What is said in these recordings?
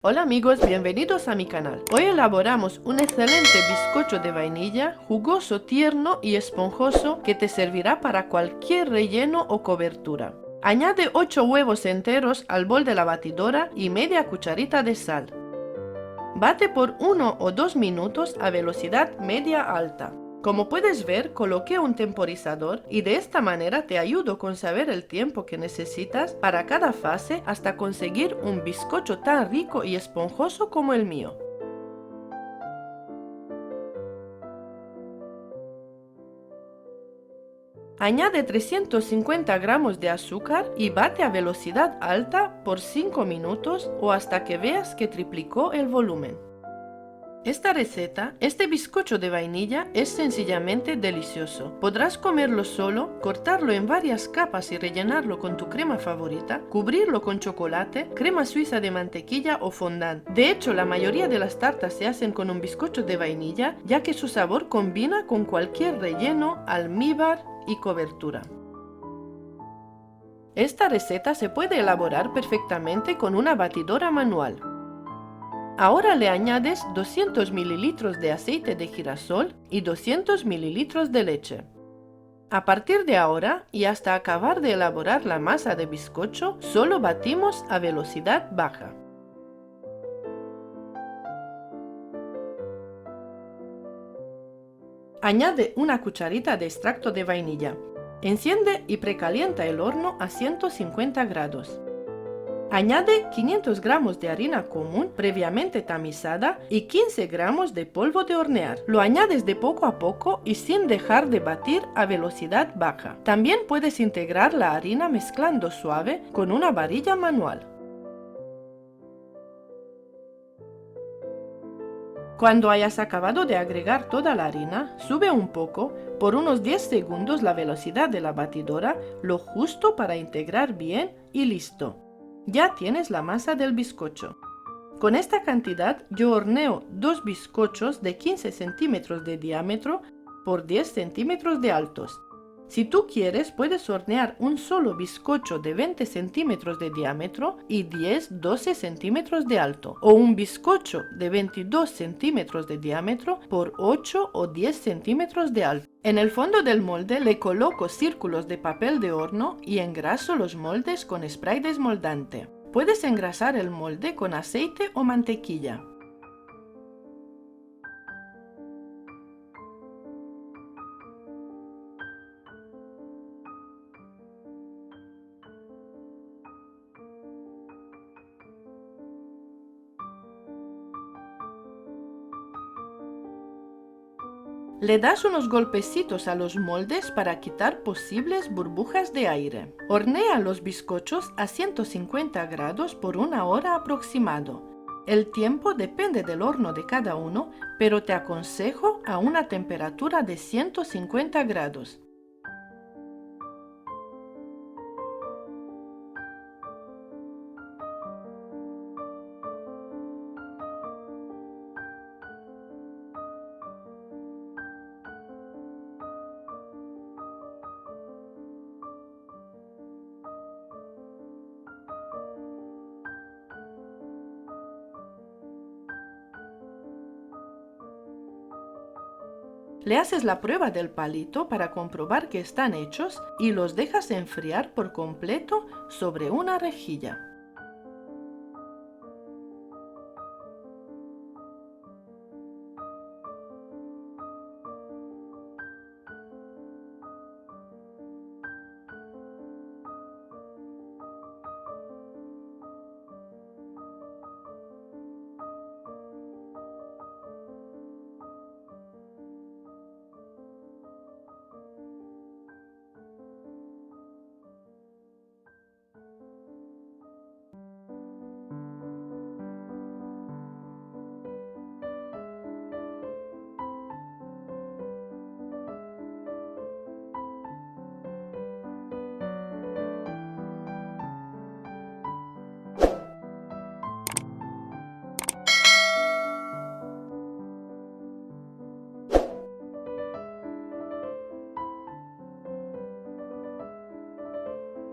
Hola amigos, bienvenidos a mi canal. Hoy elaboramos un excelente bizcocho de vainilla, jugoso, tierno y esponjoso que te servirá para cualquier relleno o cobertura. Añade 8 huevos enteros al bol de la batidora y media cucharita de sal. Bate por 1 o 2 minutos a velocidad media-alta. Como puedes ver, coloqué un temporizador y de esta manera te ayudo con saber el tiempo que necesitas para cada fase hasta conseguir un bizcocho tan rico y esponjoso como el mío. Añade 350 gramos de azúcar y bate a velocidad alta por 5 minutos o hasta que veas que triplicó el volumen. Esta receta, este bizcocho de vainilla, es sencillamente delicioso. Podrás comerlo solo, cortarlo en varias capas y rellenarlo con tu crema favorita, cubrirlo con chocolate, crema suiza de mantequilla o fondant. De hecho, la mayoría de las tartas se hacen con un bizcocho de vainilla, ya que su sabor combina con cualquier relleno, almíbar y cobertura. Esta receta se puede elaborar perfectamente con una batidora manual. Ahora le añades 200 mililitros de aceite de girasol y 200 mililitros de leche. A partir de ahora y hasta acabar de elaborar la masa de bizcocho, solo batimos a velocidad baja. Añade una cucharita de extracto de vainilla. Enciende y precalienta el horno a 150 grados. Añade 500 gramos de harina común previamente tamizada y 15 gramos de polvo de hornear. Lo añades de poco a poco y sin dejar de batir a velocidad baja. También puedes integrar la harina mezclando suave con una varilla manual. Cuando hayas acabado de agregar toda la harina, sube un poco, por unos 10 segundos la velocidad de la batidora, lo justo para integrar bien y listo. Ya tienes la masa del bizcocho. Con esta cantidad yo horneo 2 bizcochos de 15 centímetros de diámetro por 10 centímetros de altos. Si tú quieres, puedes hornear un solo bizcocho de 20 centímetros de diámetro y 10-12 centímetros de alto, o un bizcocho de 22 centímetros de diámetro por 8 o 10 centímetros de alto. En el fondo del molde le coloco círculos de papel de horno y engraso los moldes con spray desmoldante. Puedes engrasar el molde con aceite o mantequilla. Le das unos golpecitos a los moldes para quitar posibles burbujas de aire. Hornea los bizcochos a 150 grados por 1 hora aproximado. El tiempo depende del horno de cada uno, pero te aconsejo a una temperatura de 150 grados. Le haces la prueba del palito para comprobar que están hechos y los dejas enfriar por completo sobre una rejilla.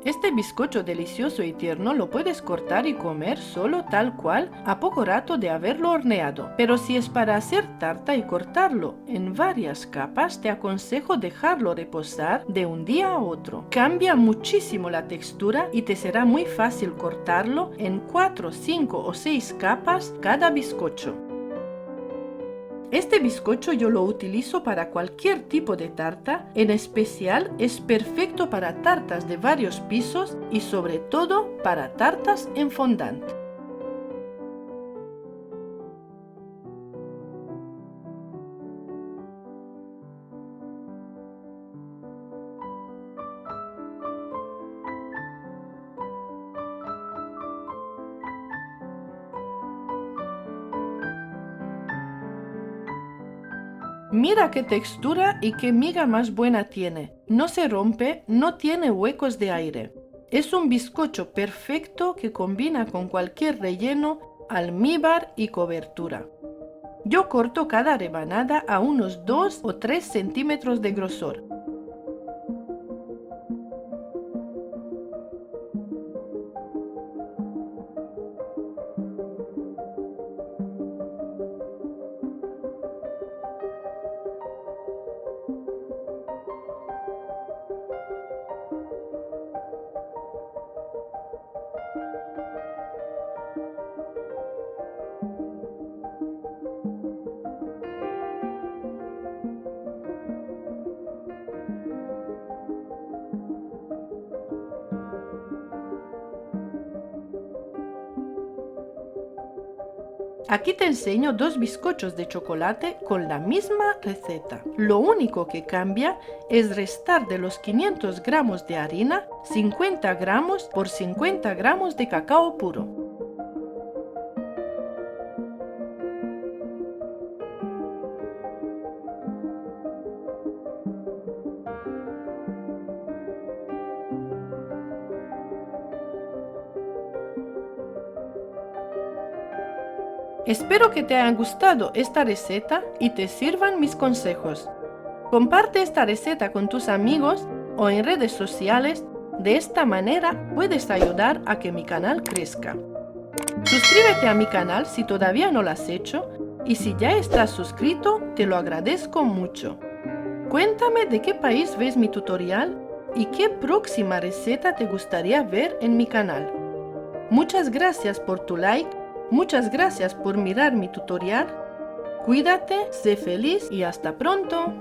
Este bizcocho delicioso y tierno lo puedes cortar y comer solo tal cual a poco rato de haberlo horneado. Pero si es para hacer tarta y cortarlo en varias capas, te aconsejo dejarlo reposar de un día a otro. Cambia muchísimo la textura y te será muy fácil cortarlo en 4, 5 o 6 capas cada bizcocho. Este bizcocho yo lo utilizo para cualquier tipo de tarta, en especial es perfecto para tartas de varios pisos y sobre todo para tartas en fondant. Mira qué textura y qué miga más buena tiene. No se rompe, no tiene huecos de aire. Es un bizcocho perfecto que combina con cualquier relleno, almíbar y cobertura. Yo corto cada rebanada a unos 2 o 3 centímetros de grosor. Aquí te enseño 2 bizcochos de chocolate con la misma receta. Lo único que cambia es restar de los 500 gramos de harina 50 gramos por 50 gramos de cacao puro. Espero que te haya gustado esta receta y te sirvan mis consejos. Comparte esta receta con tus amigos o en redes sociales. De esta manera puedes ayudar a que mi canal crezca. Suscríbete a mi canal si todavía no lo has hecho y si ya estás suscrito te lo agradezco mucho. Cuéntame de qué país ves mi tutorial y qué próxima receta te gustaría ver en mi canal. Muchas gracias por tu like. Muchas gracias por mirar mi tutorial. Cuídate, sé feliz y hasta pronto.